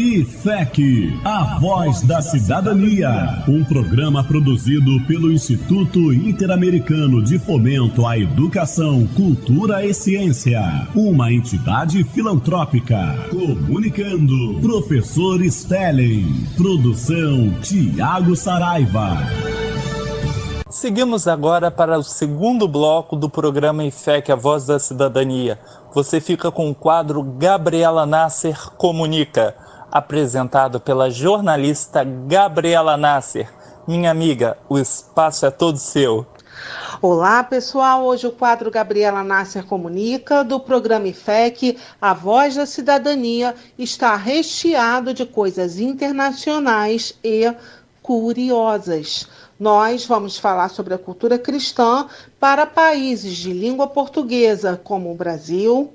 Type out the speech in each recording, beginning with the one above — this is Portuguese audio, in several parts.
IFEC, a voz da cidadania, um programa produzido pelo Instituto Interamericano de Fomento à Educação, Cultura e Ciência, uma entidade filantrópica. Comunicando, professor Stellen, produção Tiago Saraiva. Seguimos agora para o segundo bloco do programa IFEC, a voz da cidadania. Você fica com o quadro Gabriela Nasser Comunica, apresentado pela jornalista Gabriela Nasser. Minha amiga, o espaço é todo seu. Olá, pessoal. Hoje o quadro Gabriela Nasser Comunica, do programa IFEC, a voz da cidadania, está recheado de coisas internacionais e curiosas. Nós vamos falar sobre a cultura cristã para países de língua portuguesa, como o Brasil,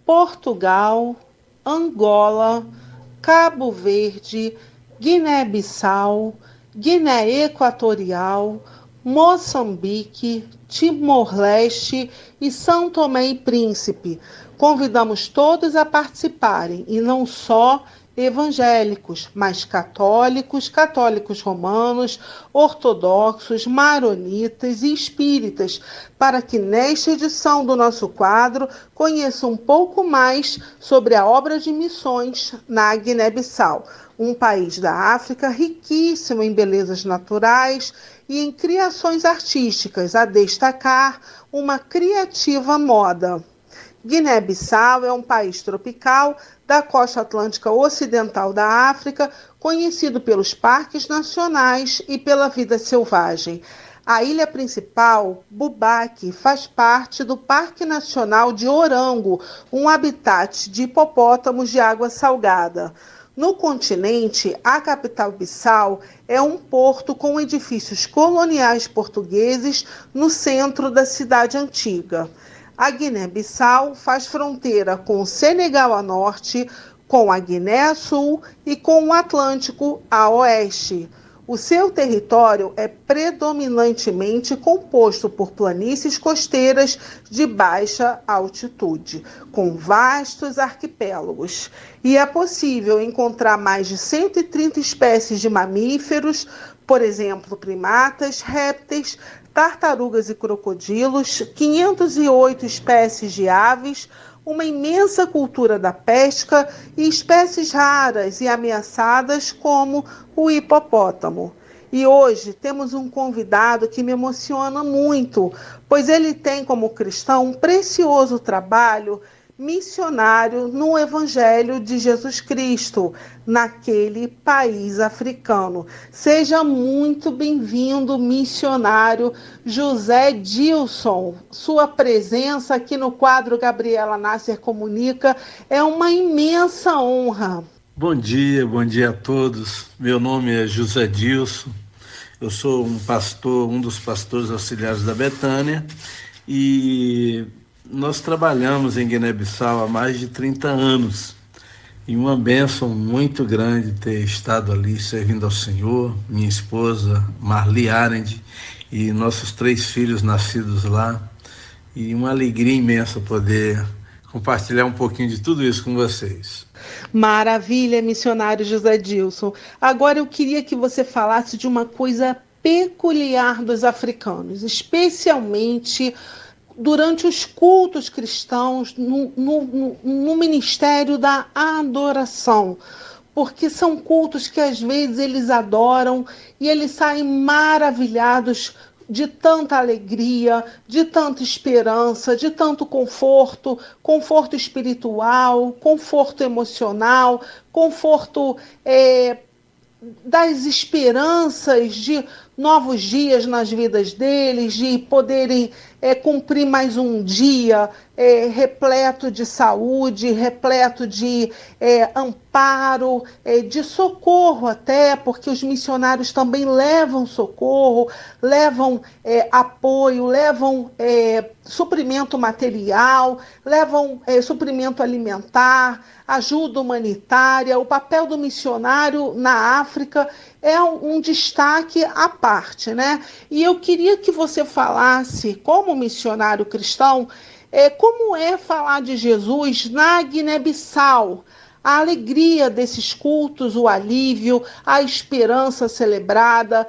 Portugal, Angola, Cabo Verde, Guiné-Bissau, Guiné Equatorial, Moçambique, Timor-Leste e São Tomé e Príncipe. Convidamos todos a participarem, e não só evangélicos, mas católicos, católicos romanos, ortodoxos, maronitas e espíritas, para que nesta edição do nosso quadro conheçam um pouco mais sobre a obra de missões na Guiné-Bissau, um país da África riquíssimo em belezas naturais e em criações artísticas, a destacar uma criativa moda. Guiné-Bissau é um país tropical da costa atlântica ocidental da África, conhecido pelos parques nacionais e pela vida selvagem. A ilha principal, Boubaque, faz parte do Parque Nacional de Orango, um habitat de hipopótamos de água salgada. No continente, a capital Bissau é um porto com edifícios coloniais portugueses no centro da cidade antiga. A Guiné-Bissau faz fronteira com o Senegal a norte, com a Guiné a sul e com o Atlântico a oeste. O seu território é predominantemente composto por planícies costeiras de baixa altitude, com vastos arquipélagos. E é possível encontrar mais de 130 espécies de mamíferos, por exemplo, primatas, répteis, tartarugas e crocodilos, 508 espécies de aves, uma imensa cultura da pesca e espécies raras e ameaçadas como o hipopótamo. E hoje temos um convidado que me emociona muito, pois ele tem como cristão um precioso trabalho missionário no Evangelho de Jesus Cristo, naquele país africano. Seja muito bem-vindo, missionário José Dilson. Sua presença aqui no quadro Gabriela Nasser Comunica é uma imensa honra. Bom dia a todos. Meu nome é José Dilson. Eu sou um pastor, um dos pastores auxiliares da Betânia, e nós trabalhamos em Guiné-Bissau há mais de 30 anos. E uma bênção muito grande ter estado ali servindo ao Senhor, minha esposa Marli Arendt e nossos 3 filhos nascidos lá. E uma alegria imensa poder compartilhar um pouquinho de tudo isso com vocês. Maravilha, missionário José Dilson. Agora eu queria que você falasse de uma coisa peculiar dos africanos, especialmente durante os cultos cristãos, no ministério da adoração, porque são cultos que às vezes eles adoram e eles saem maravilhados de tanta alegria, de tanta esperança, de tanto conforto, conforto espiritual, conforto emocional, conforto das esperanças de novos dias nas vidas deles, de poderem cumprir mais um dia repleto de saúde, repleto de amparo, de socorro até, porque os missionários também levam socorro, levam apoio, levam suprimento material, levam suprimento alimentar, ajuda humanitária. O papel do missionário na África é um destaque à parte, né? E eu queria que você falasse, como missionário cristão, como é falar de Jesus na Guiné-Bissau, a alegria desses cultos, o alívio, a esperança celebrada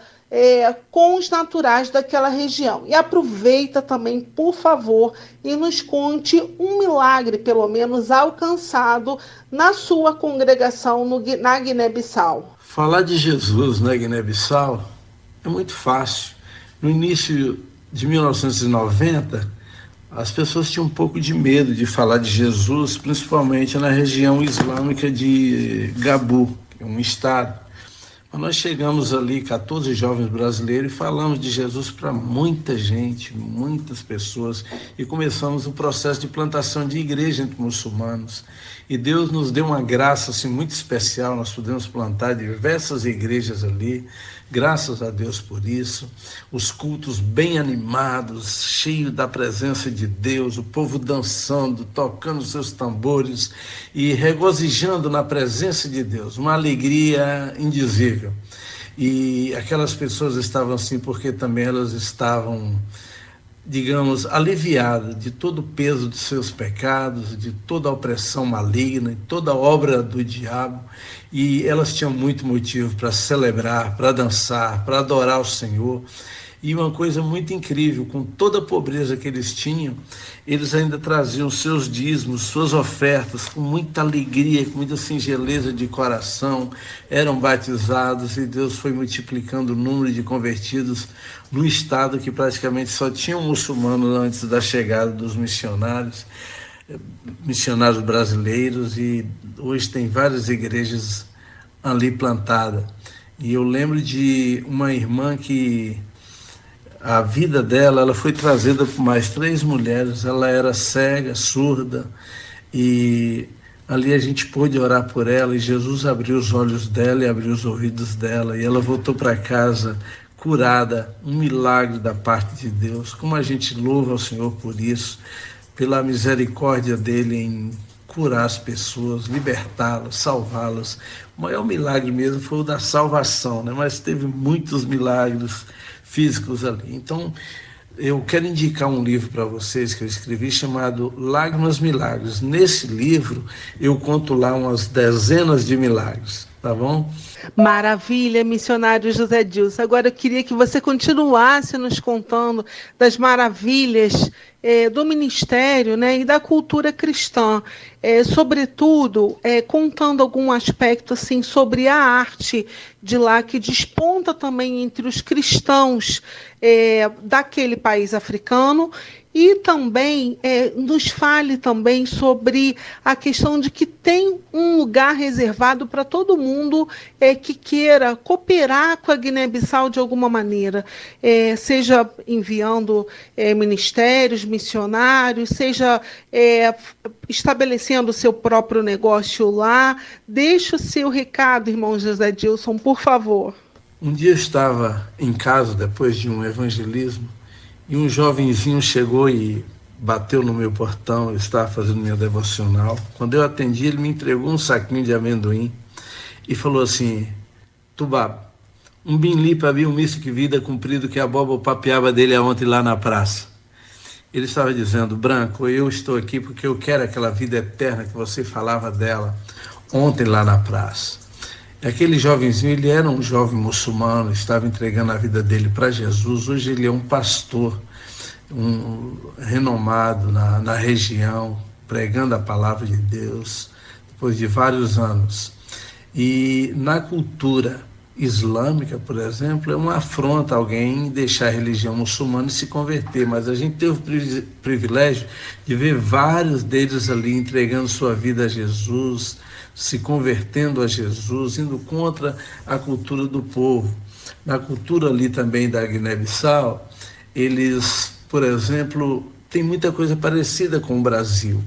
com os naturais daquela região. E aproveita também, por favor, e nos conte um milagre, pelo menos, alcançado na sua congregação na Guiné-Bissau. Falar de Jesus na Guiné-Bissau é muito fácil. No início de 1990, as pessoas tinham um pouco de medo de falar de Jesus, principalmente na região islâmica de Gabu, que é um estado. Mas nós chegamos ali, 14 jovens brasileiros, e falamos de Jesus para muita gente, muitas pessoas, e começamos um processo de plantação de igreja entre muçulmanos. E Deus nos deu uma graça assim, muito especial, nós pudemos plantar diversas igrejas ali, graças a Deus por isso. Os cultos bem animados, cheios da presença de Deus, o povo dançando, tocando seus tambores e regozijando na presença de Deus, uma alegria indizível. E aquelas pessoas estavam assim porque também elas estavam, digamos, aliviadas de todo o peso de seus pecados, de toda a opressão maligna, de toda a obra do diabo, e elas tinham muito motivo para celebrar, para dançar, para adorar o Senhor. E uma coisa muito incrível, com toda a pobreza que eles tinham, eles ainda traziam seus dízimos, suas ofertas, com muita alegria, com muita singeleza de coração, eram batizados e Deus foi multiplicando o número de convertidos no estado que praticamente só tinha um muçulmano antes da chegada dos missionários brasileiros, e hoje tem várias igrejas ali plantadas. E eu lembro de uma irmã que a vida dela, ela foi trazida por mais 3 mulheres, ela era cega, surda, e ali a gente pôde orar por ela, e Jesus abriu os olhos dela e abriu os ouvidos dela, e ela voltou para casa curada, um milagre da parte de Deus. Como a gente louva ao Senhor por isso, pela misericórdia dele em curar as pessoas, libertá-las, salvá-las. O maior milagre mesmo foi o da salvação, né? Mas teve muitos milagres físicos ali. Então, eu quero indicar um livro para vocês que eu escrevi chamado Lágrimas Milagres. Nesse livro, eu conto lá umas dezenas de milagres, tá bom? Maravilha, missionário José Dilson. Agora eu queria que você continuasse nos contando das maravilhas do ministério, né, e da cultura cristã, sobretudo contando algum aspecto assim, sobre a arte de lá, que desponta também entre os cristãos daquele país africano. E também nos fale também sobre a questão de que tem um lugar reservado para todo mundo que queira cooperar com a Guiné-Bissau de alguma maneira, seja enviando ministérios, missionários, seja estabelecendo o seu próprio negócio lá. Deixe o seu recado, irmão José Dilson, por favor. Um dia eu estava em casa, depois de um evangelismo, e um jovenzinho chegou e bateu no meu portão. Eu estava fazendo minha devocional. Quando eu atendi, ele me entregou um saquinho de amendoim e falou assim: Tubá, um binli para mim, um misto que vida cumprido que a boba papeava dele ontem lá na praça. Ele estava dizendo: Branco, eu estou aqui porque eu quero aquela vida eterna que você falava dela ontem lá na praça. Aquele jovenzinho, ele era um jovem muçulmano, estava entregando a vida dele para Jesus. Hoje ele é um pastor, renomado na região, pregando a palavra de Deus, depois de vários anos. E na cultura islâmica, por exemplo, é uma afronta alguém deixar a religião muçulmana e se converter, mas a gente teve o privilégio de ver vários deles ali entregando sua vida a Jesus, se convertendo a Jesus, indo contra a cultura do povo. Na cultura ali também da Guiné-Bissau, eles, por exemplo, têm muita coisa parecida com o Brasil.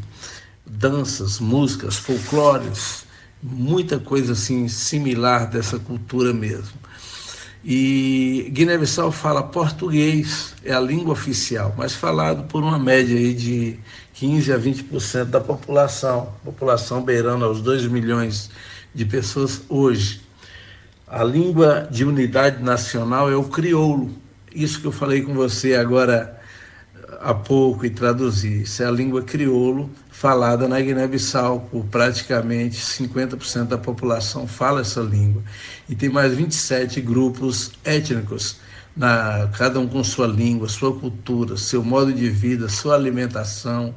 Danças, músicas, folclores, muita coisa assim similar dessa cultura mesmo. E Guiné-Bissau fala português, é a língua oficial, mas falado por uma média aí de 15 a 20% da população beirando aos 2 milhões de pessoas hoje. A língua de unidade nacional é o crioulo, isso que eu falei com você agora há pouco e traduzi. Isso é a língua crioulo falada na Guiné-Bissau, por praticamente 50% da população fala essa língua. E tem mais 27 grupos étnicos, cada um com sua língua, sua cultura, seu modo de vida, sua alimentação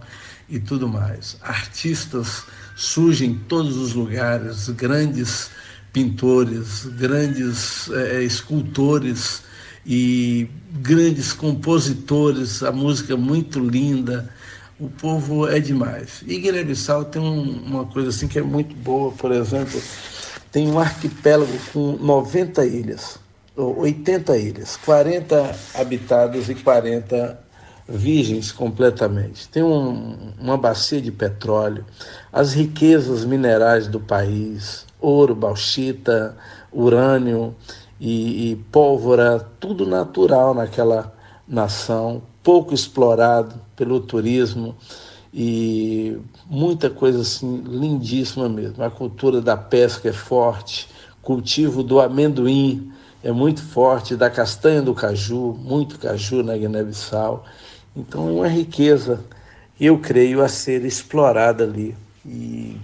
e tudo mais. Artistas surgem em todos os lugares, grandes pintores, grandes escultores e grandes compositores, a música muito linda, o povo é demais. E Guiné-Bissau tem uma coisa assim que é muito boa, por exemplo, tem um arquipélago com 90 ilhas, 80 ilhas, 40 habitadas e 40 virgens completamente. Tem uma bacia de petróleo, as riquezas minerais do país, ouro, bauxita, urânio e pólvora, tudo natural naquela nação, pouco explorado pelo turismo e muita coisa assim lindíssima mesmo. A cultura da pesca é forte, cultivo do amendoim é muito forte, da castanha do caju, muito caju na Guiné-Bissau. Então é uma riqueza, eu creio, a ser explorada ali. E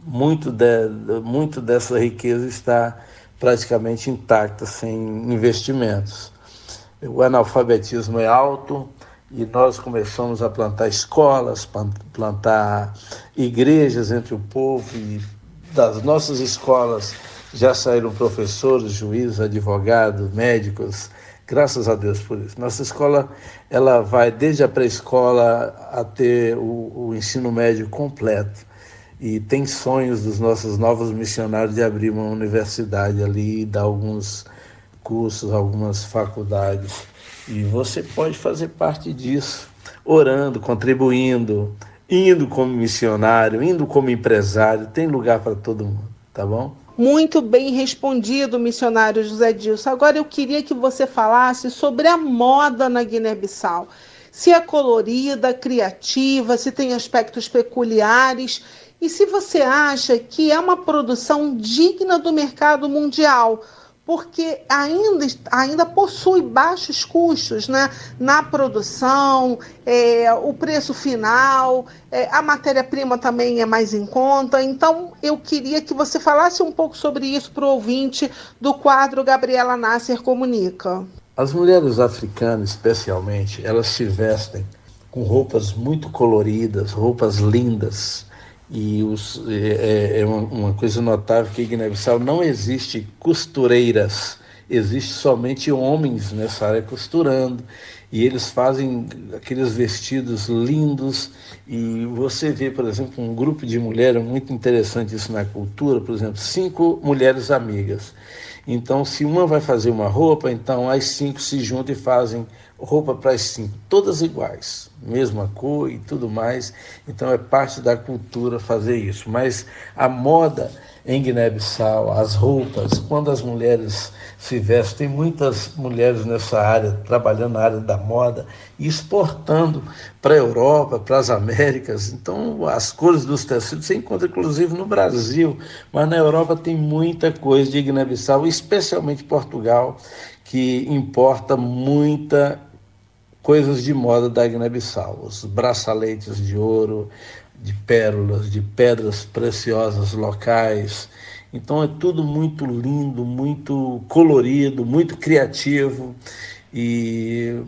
muito dessa riqueza está praticamente intacta, sem investimentos. O analfabetismo é alto e nós começamos a plantar escolas, plantar igrejas entre o povo, e das nossas escolas já saíram professores, juízes, advogados, médicos, graças a Deus por isso. Nossa escola, ela vai desde a pré-escola até o ensino médio completo. E tem sonhos dos nossos novos missionários de abrir uma universidade ali e dar alguns cursos, algumas faculdades. E você pode fazer parte disso, orando, contribuindo, indo como missionário, indo como empresário. Tem lugar para todo mundo, tá bom? Muito bem respondido, missionário José Dilson. Agora eu queria que você falasse sobre a moda na Guiné-Bissau. Se é colorida, criativa, se tem aspectos peculiares e se você acha que é uma produção digna do mercado mundial, porque ainda possui baixos custos, né, na produção, o preço final, a matéria-prima também é mais em conta. Então, eu queria que você falasse um pouco sobre isso para o ouvinte do quadro Gabriela Nasser Comunica. As mulheres africanas, especialmente, elas se vestem com roupas muito coloridas, roupas lindas. E é uma coisa notável que em Guiné-Bissau não existe costureiras, existe somente homens nessa área costurando, e eles fazem aqueles vestidos lindos. E você vê, por exemplo, um grupo de mulheres, é muito interessante isso na cultura, por exemplo, 5 mulheres amigas. Então, se uma vai fazer uma roupa, então as 5 se juntam e fazem roupa para as 5, todas iguais, mesma cor e tudo mais. Então é parte da cultura fazer isso. Mas a moda em Guiné-Bissau, as roupas, quando as mulheres se vestem, tem muitas mulheres nessa área, trabalhando na área da moda e exportando para a Europa, para as Américas. Então as cores dos tecidos você encontra inclusive no Brasil, mas na Europa tem muita coisa de Guiné-Bissau, especialmente Portugal, que importa muita coisas de moda da Guiné-Bissau, os braçaletes de ouro, de pérolas, de pedras preciosas locais. Então é tudo muito lindo, muito colorido, muito criativo, e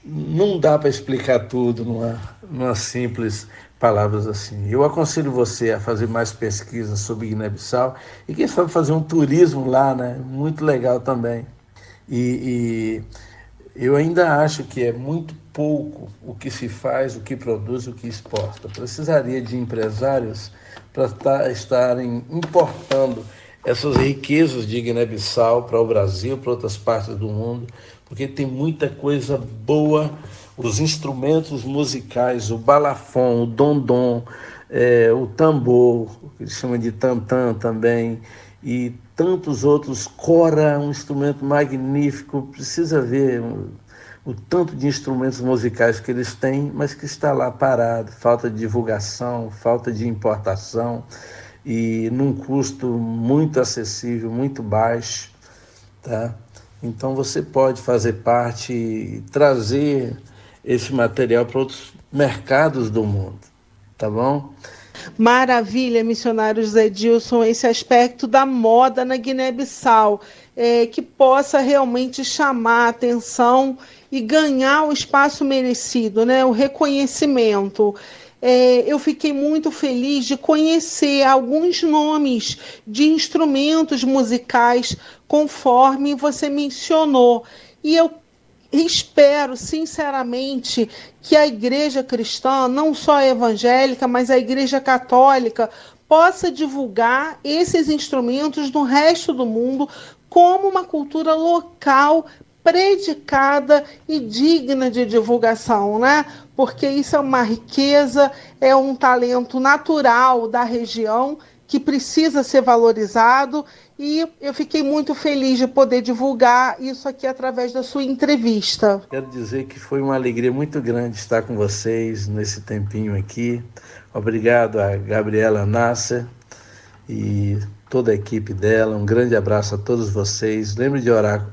não dá para explicar tudo numa simples palavras assim. Eu aconselho você a fazer mais pesquisas sobre Guiné-Bissau e quem sabe fazer um turismo lá, né? Muito legal também. E eu ainda acho que é muito pouco o que se faz, o que produz, o que exporta. Precisaria de empresários para estarem importando essas riquezas de Guiné-Bissau para o Brasil, para outras partes do mundo, porque tem muita coisa boa, os instrumentos musicais, o balafon, o dondon, o tambor, que eles chamam de tantã também, e tantos outros, cora, um instrumento magnífico. Precisa ver o tanto de instrumentos musicais que eles têm, mas que está lá parado, falta de divulgação, falta de importação, e num custo muito acessível, muito baixo, tá? Então você pode fazer parte e trazer esse material para outros mercados do mundo, tá bom? Maravilha, missionário José Dilson, esse aspecto da moda na Guiné-Bissau, que possa realmente chamar a atenção e ganhar o espaço merecido, né? O reconhecimento. Eu fiquei muito feliz de conhecer alguns nomes de instrumentos musicais, conforme você mencionou. E eu espero, sinceramente, que a igreja cristã, não só a evangélica, mas a igreja católica, possa divulgar esses instrumentos no resto do mundo como uma cultura local predicada e digna de divulgação, né? Porque isso é uma riqueza, é um talento natural da região que precisa ser valorizado, e eu fiquei muito feliz de poder divulgar isso aqui através da sua entrevista. Quero dizer que foi uma alegria muito grande estar com vocês nesse tempinho aqui. Obrigado a Gabriela Nasser e toda a equipe dela. Um grande abraço a todos vocês. Lembre de orar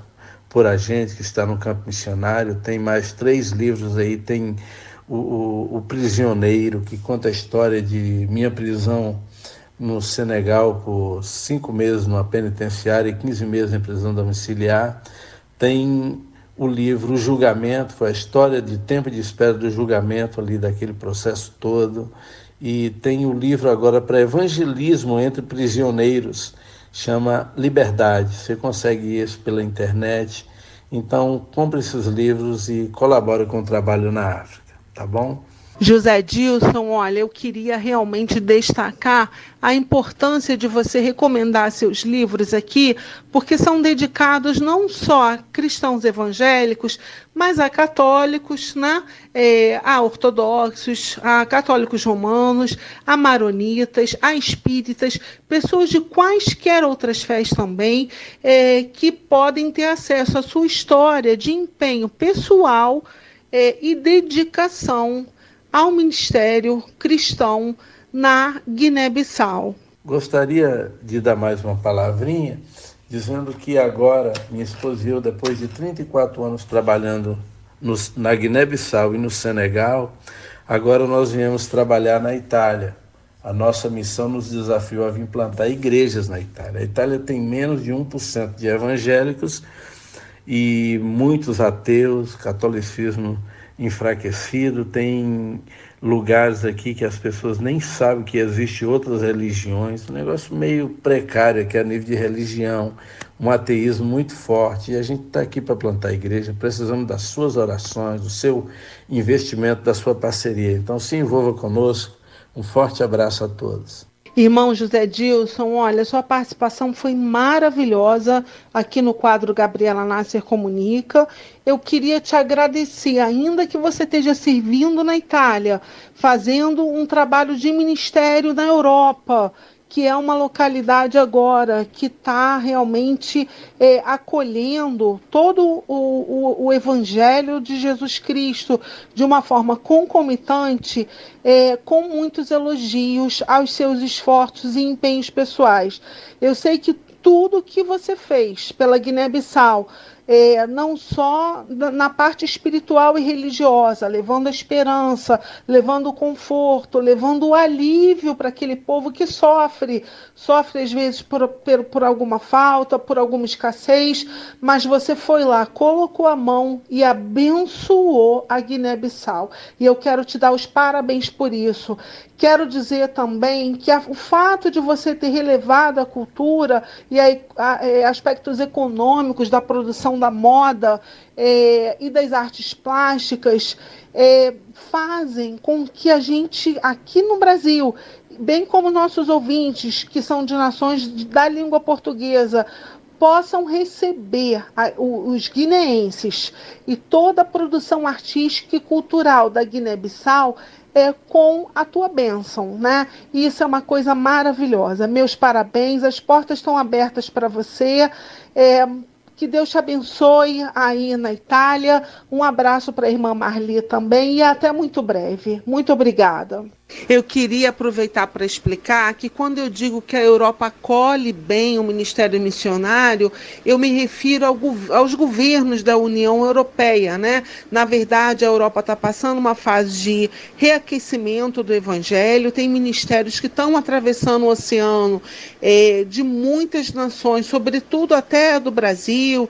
por a gente que está no campo missionário. Tem mais 3 livros aí. Tem o Prisioneiro, que conta a história de minha prisão no Senegal por 5 meses numa penitenciária e 15 meses em prisão domiciliar. Tem o livro O Julgamento, foi a história de tempo de espera do julgamento ali, daquele processo todo. E tem o livro agora para evangelismo entre prisioneiros, chama Liberdade. Você consegue isso pela internet. Então, compre esses livros e colabore com o trabalho na África, tá bom? José Dilson, olha, eu queria realmente destacar a importância de você recomendar seus livros aqui, porque são dedicados não só a cristãos evangélicos, mas a católicos, né? A ortodoxos, a católicos romanos, a maronitas, a espíritas, pessoas de quaisquer outras fés também, que podem ter acesso à sua história de empenho pessoal e dedicação ao ministério cristão na Guiné-Bissau. Gostaria de dar mais uma palavrinha, dizendo que agora, minha esposa e eu, depois de 34 anos trabalhando na Guiné-Bissau e no Senegal, agora nós viemos trabalhar na Itália. A nossa missão nos desafiou a vir plantar igrejas na Itália. A Itália tem menos de 1% de evangélicos e muitos ateus, catolicismo enfraquecido, tem lugares aqui que as pessoas nem sabem que existem outras religiões, um negócio meio precário aqui a nível de religião, um ateísmo muito forte, e a gente está aqui para plantar a igreja, precisamos das suas orações, do seu investimento, da sua parceria. Então se envolva conosco, um forte abraço a todos. Irmão José Dilson, olha, sua participação foi maravilhosa aqui no quadro Gabriela Nasser Comunica. Eu queria te agradecer, ainda que você esteja servindo na Itália, fazendo um trabalho de ministério na Europa, que é uma localidade agora que está realmente acolhendo todo o Evangelho de Jesus Cristo de uma forma concomitante, com muitos elogios aos seus esforços e empenhos pessoais. Eu sei que tudo que você fez pela Guiné-Bissau, não só na parte espiritual e religiosa, levando a esperança, levando o conforto, levando o alívio para aquele povo que sofre às vezes por alguma falta, por alguma escassez, mas você foi lá, colocou a mão e abençoou a Guiné-Bissau. E eu quero te dar os parabéns por isso. Quero dizer também que o fato de você ter relevado a cultura e aspectos econômicos da produção da moda e das artes plásticas fazem com que a gente, aqui no Brasil, bem como nossos ouvintes, que são de nações da língua portuguesa, possam receber os guineenses e toda a produção artística e cultural da Guiné-Bissau com a tua bênção, né? E isso é uma coisa maravilhosa. Meus parabéns, as portas estão abertas para você. Que Deus te abençoe aí na Itália. Um abraço para a irmã Marli também e até muito breve. Muito obrigada. Eu queria aproveitar para explicar que quando eu digo que a Europa acolhe bem o ministério missionário, eu me refiro aos governos da União Europeia, né? Na verdade, a Europa está passando uma fase de reaquecimento do evangelho, tem ministérios que estão atravessando o oceano de muitas nações, sobretudo até do Brasil,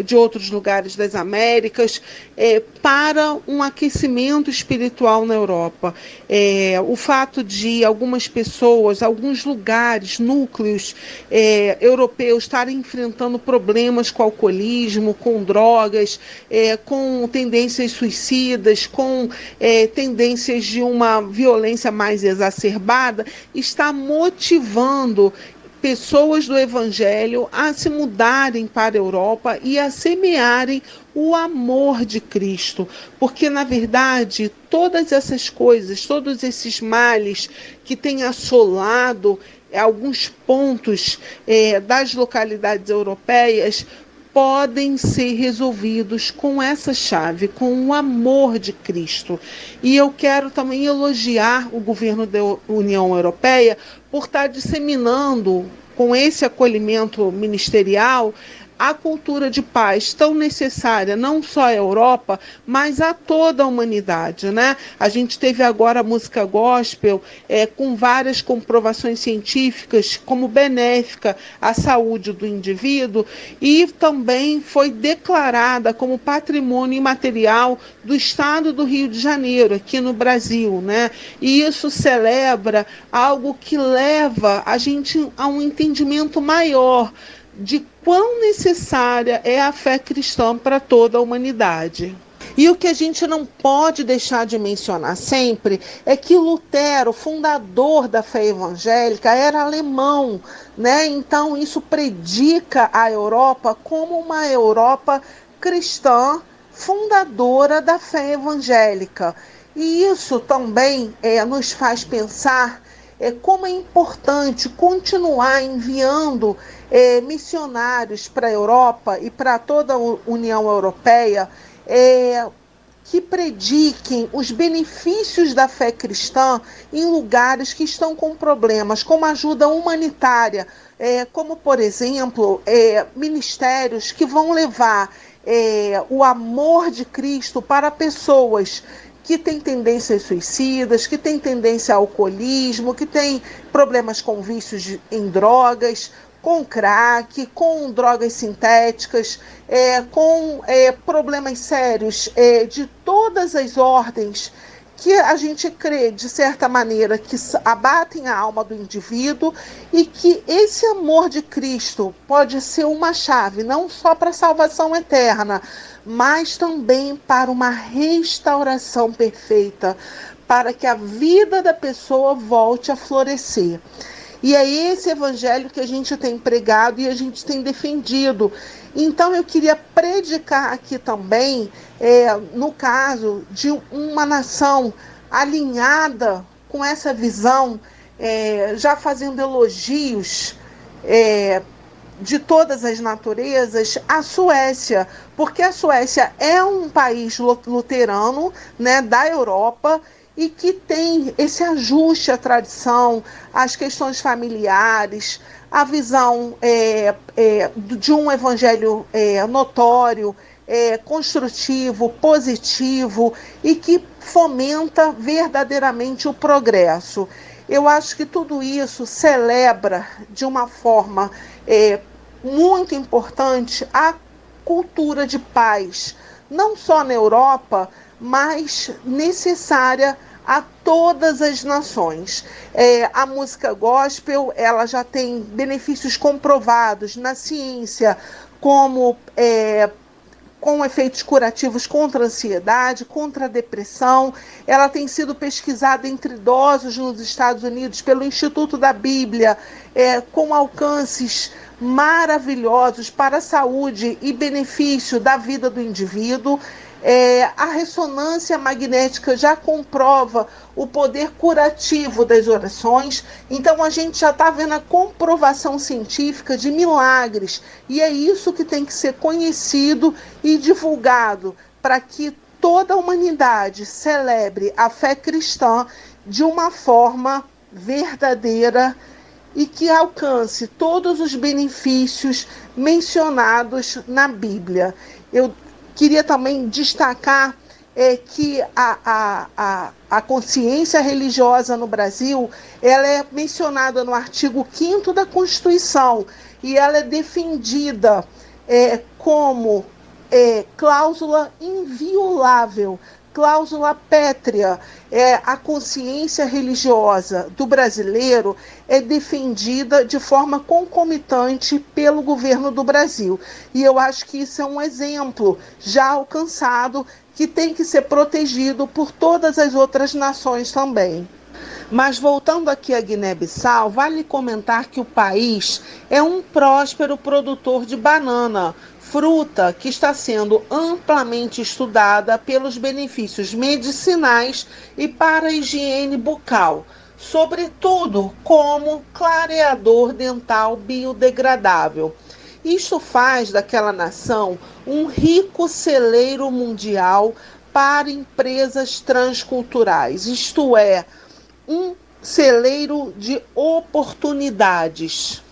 de outros lugares das Américas, para um aquecimento espiritual na Europa. O fato de algumas pessoas, alguns lugares, núcleos europeus estarem enfrentando problemas com alcoolismo, com drogas, com tendências suicidas, com tendências de uma violência mais exacerbada, está motivando pessoas do Evangelho a se mudarem para a Europa e a semearem o amor de Cristo, porque na verdade todas essas coisas, todos esses males que têm assolado alguns pontos das localidades europeias podem ser resolvidos com essa chave, com o amor de Cristo. E eu quero também elogiar o governo da União Europeia por estar disseminando, com esse acolhimento ministerial, a cultura de paz tão necessária, não só à Europa, mas a toda a humanidade, né? A gente teve agora a música gospel com várias comprovações científicas como benéfica à saúde do indivíduo e também foi declarada como patrimônio imaterial do Estado do Rio de Janeiro, aqui no Brasil, né? E isso celebra algo que leva a gente a um entendimento maior de quão necessária é a fé cristã para toda a humanidade. E o que a gente não pode deixar de mencionar sempre é que Lutero, fundador da fé evangélica, era alemão, né? Então isso predica a Europa como uma Europa cristã, fundadora da fé evangélica. E isso também nos faz pensar como é importante continuar enviando missionários para a Europa e para toda a União Europeia que prediquem os benefícios da fé cristã em lugares que estão com problemas, como ajuda humanitária, como, por exemplo, ministérios que vão levar o amor de Cristo para pessoas que tem tendências suicidas, que tem tendência ao alcoolismo, que tem problemas com vícios em drogas, com crack, com drogas sintéticas, com problemas sérios de todas as ordens que a gente crê, de certa maneira, que abatem a alma do indivíduo e que esse amor de Cristo pode ser uma chave, não só para a salvação eterna, mas também para uma restauração perfeita, para que a vida da pessoa volte a florescer. E é esse evangelho que a gente tem pregado e a gente tem defendido. Então eu queria predicar aqui também, no caso de uma nação alinhada com essa visão, já fazendo elogios de todas as naturezas, a Suécia, porque a Suécia é um país luterano, né, da Europa, e que tem esse ajuste à tradição, às questões familiares, a visão de um evangelho notório, construtivo, positivo e que fomenta verdadeiramente o progresso. Eu acho que tudo isso celebra de uma forma muito importante a cultura de paz, não só na Europa, mas necessária a todas as nações. A música gospel, ela já tem benefícios comprovados na ciência, como com efeitos curativos contra a ansiedade, contra a depressão. Ela tem sido pesquisada entre idosos nos Estados Unidos pelo Instituto da Bíblia, com alcances maravilhosos para a saúde e benefício da vida do indivíduo. A ressonância magnética já comprova o poder curativo das orações, então a gente já está vendo a comprovação científica de milagres, e é isso que tem que ser conhecido e divulgado para que toda a humanidade celebre a fé cristã de uma forma verdadeira e que alcance todos os benefícios mencionados na Bíblia. Eu queria também destacar que a consciência religiosa no Brasil, ela é mencionada no artigo 5º da Constituição e ela é defendida como cláusula inviolável, cláusula pétrea. A consciência religiosa do brasileiro é defendida de forma concomitante pelo governo do Brasil. E eu acho que isso é um exemplo já alcançado que tem que ser protegido por todas as outras nações também. Mas voltando aqui a Guiné-Bissau, vale comentar que o país é um próspero produtor de banana, fruta que está sendo amplamente estudada pelos benefícios medicinais e para a higiene bucal, sobretudo como clareador dental biodegradável. Isto faz daquela nação um rico celeiro mundial para empresas transculturais, isto é, um celeiro de oportunidades.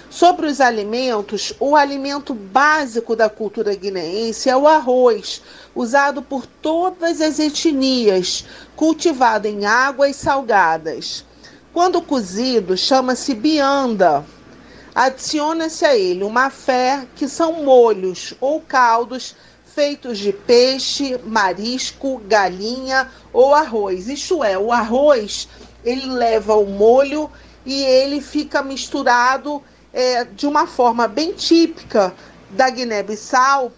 Sobre os alimentos, o alimento básico da cultura guineense é o arroz, usado por todas as etnias, cultivado em águas salgadas. Quando cozido, chama-se bianda. Adiciona-se a ele uma fé, que são molhos ou caldos feitos de peixe, marisco, galinha ou arroz. Isto é, o arroz ele leva o molho e ele fica misturado de uma forma bem típica da Guiné-Bissau,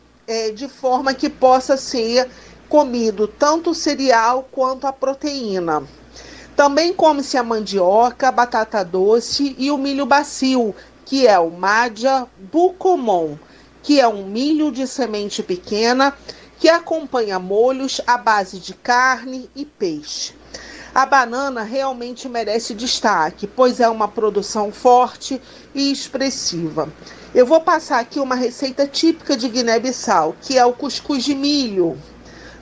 de forma que possa ser comido tanto o cereal quanto a proteína. Também come-se a mandioca, a batata doce e o milho bacio, que é o Madja bucomon, que é um milho de semente pequena que acompanha molhos à base de carne e peixe. A banana realmente merece destaque, pois é uma produção forte e expressiva. Eu vou passar aqui uma receita típica de Guiné-Bissau, que é o cuscuz de milho.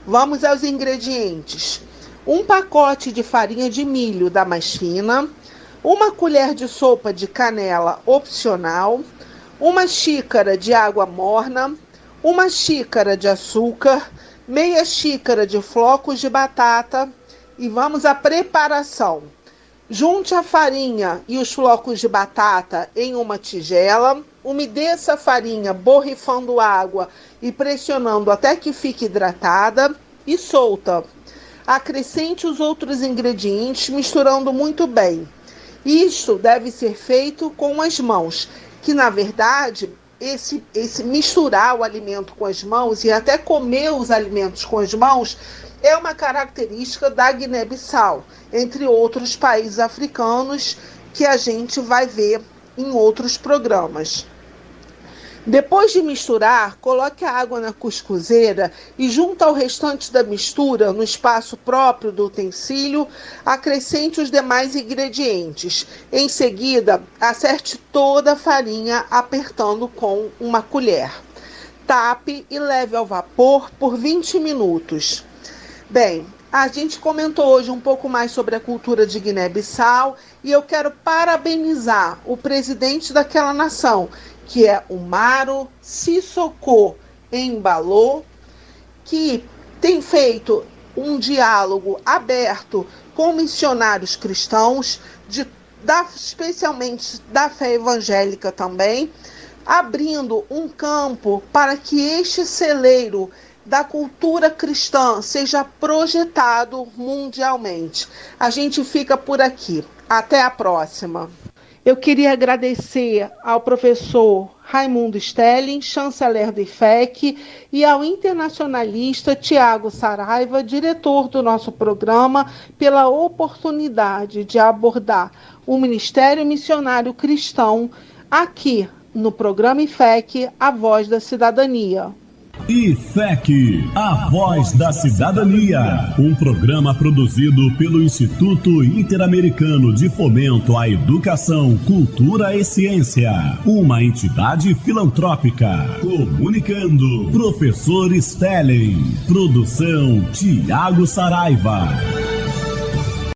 Vamos aos ingredientes. 1 pacote de farinha de milho da mais fina, 1 colher de sopa de canela opcional, 1 xícara de água morna, 1 xícara de açúcar, meia xícara de flocos de batata e vamos à preparação. Junte a farinha e os flocos de batata em uma tigela, umedeça a farinha borrifando água e pressionando até que fique hidratada e solta. Acrescente os outros ingredientes misturando muito bem. Isto deve ser feito com as mãos, que na verdade esse misturar o alimento com as mãos e até comer os alimentos com as mãos é uma característica da Guiné-Bissau, entre outros países africanos que a gente vai ver em outros programas. Depois de misturar, coloque a água na cuscuzeira e junto ao restante da mistura, no espaço próprio do utensílio, acrescente os demais ingredientes. Em seguida, acerte toda a farinha apertando com uma colher. Tape e leve ao vapor por 20 minutos. Bem, a gente comentou hoje um pouco mais sobre a cultura de Guiné-Bissau e eu quero parabenizar o presidente daquela nação, que é o Umaro Sissoko Embalo, que tem feito um diálogo aberto com missionários cristãos, especialmente da fé evangélica também, abrindo um campo para que este celeiro da cultura cristã seja projetado mundialmente. A gente fica por aqui. Até a próxima. Eu queria agradecer ao professor Raimundo Stelling, chanceler do IFEC, e ao internacionalista Tiago Saraiva, diretor do nosso programa, pela oportunidade de abordar o Ministério Missionário Cristão aqui no programa IFEC, A Voz da Cidadania. IFEC, A Voz da Cidadania, um programa produzido pelo Instituto Interamericano de Fomento à Educação, Cultura e Ciência, uma entidade filantrópica. Comunicando, professor Stelling, produção Tiago Saraiva.